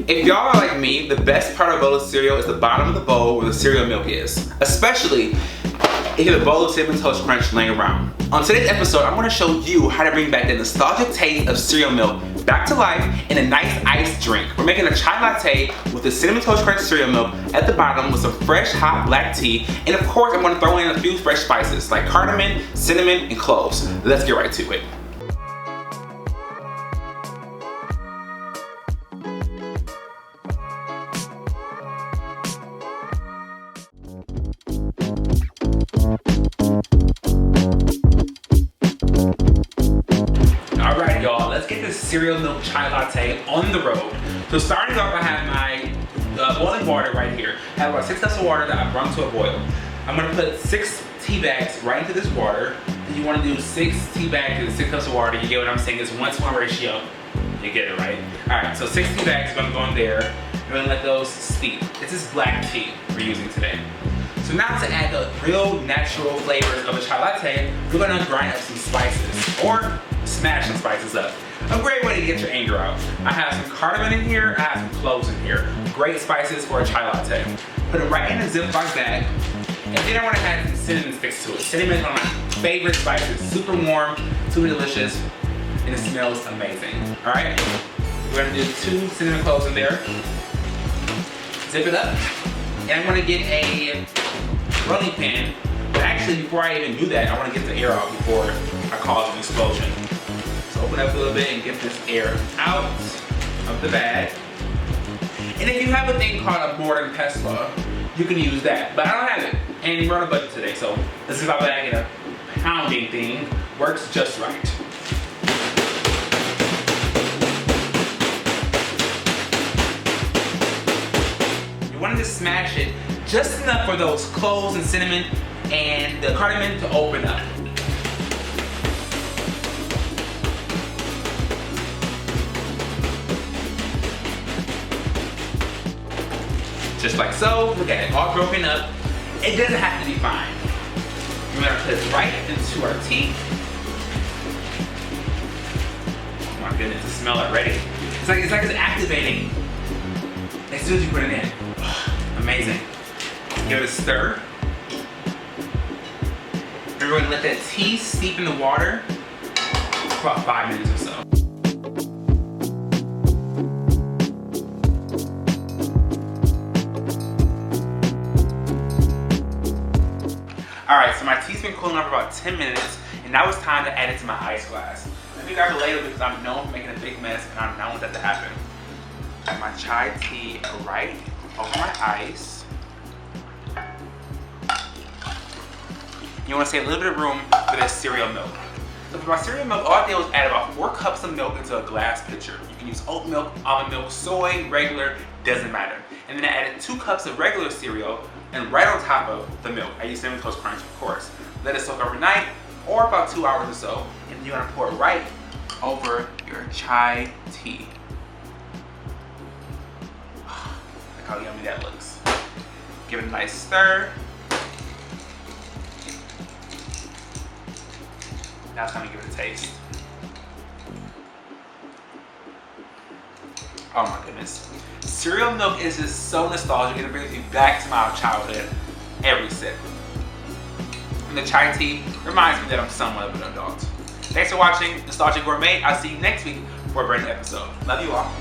If y'all are like me, the best part of a bowl of cereal is the bottom of the bowl where the cereal milk is. Especially if you have a bowl of Cinnamon Toast Crunch laying around. On today's episode, I'm gonna show you how to bring back the nostalgic taste of cereal milk back to life in a nice iced drink. We're making a chai latte with the Cinnamon Toast Crunch cereal milk at the bottom with some fresh hot black tea. And of course, I'm gonna throw in a few fresh spices like cardamon, cinnamon, and cloves. Let's get right to it. Alright y'all, let's get this cereal milk chai latte on the road. So starting off, I have my boiling water right here. I have about 6 cups of water that I've brought to a boil. I'm going to put 6 tea bags right into this water. You want to do 6 tea bags and 6 cups of water. You get what I'm saying? It's 1-to-1 ratio. You get it, right? Alright, so 6 tea bags are going to go in there. We're going to let those steep. This is black tea we're using today. So now to add the real natural flavors of a chai latte, we're going to grind up some spices or smash some spices up. A great way to get your anger out. I have some cardamom in here, I have some cloves in here. Great spices for a chai latte. Put it right in a Ziploc bag, and then I want to add some cinnamon sticks to it. Cinnamon is one of my favorite spices. Super warm, super delicious, and it smells amazing. Alright? We're going to do 2 cinnamon cloves in there. Zip it up. And I'm going to get a rolling pin. But actually, before I even do that, I want to get the air out before I cause an explosion. So open up a little bit and get this air out of the bag. And if you have a thing called a mortar and pestle, you can use that. But I don't have it. And we're on a budget today, so this is my bag and a pounding thing. Works just right. You want to just smash it just enough for those cloves and cinnamon and the cardamom to open up. Just like so. Look at it, all broken up. It doesn't have to be fine. We're gonna put it right into our tea. Oh my goodness, the smell already. It's like it's activating as soon as you put it in. Amazing. Give it a stir. And we're gonna let that tea steep in the water for about 5 minutes or so. Alright, so my tea's been cooling off for about 10 minutes, and now it's time to add it to my ice glass. Let me grab a ladle because I'm known for making a big mess, and I don't want that to happen. Got my chai tea right over my ice. You want to save a little bit of room for this cereal milk. So for my cereal milk, all I did was add about 4 cups of milk into a glass pitcher. You can use oat milk, almond milk, soy, regular, doesn't matter. And then I added 2 cups of regular cereal, and right on top of the milk, I use Cinnamon Toast Crunch, of course. Let it soak overnight, or about 2 hours or so, and you're gonna pour it right over your chai tea. Look how yummy that looks. Give it a nice stir. Now it's time to give it a taste. Oh my goodness. Cereal milk is just so nostalgic, and it brings me back to my childhood every sip. And the chai tea reminds me that I'm somewhat of an adult. Thanks for watching Nostalgic Gourmet. I'll see you next week for a brand new episode. Love you all.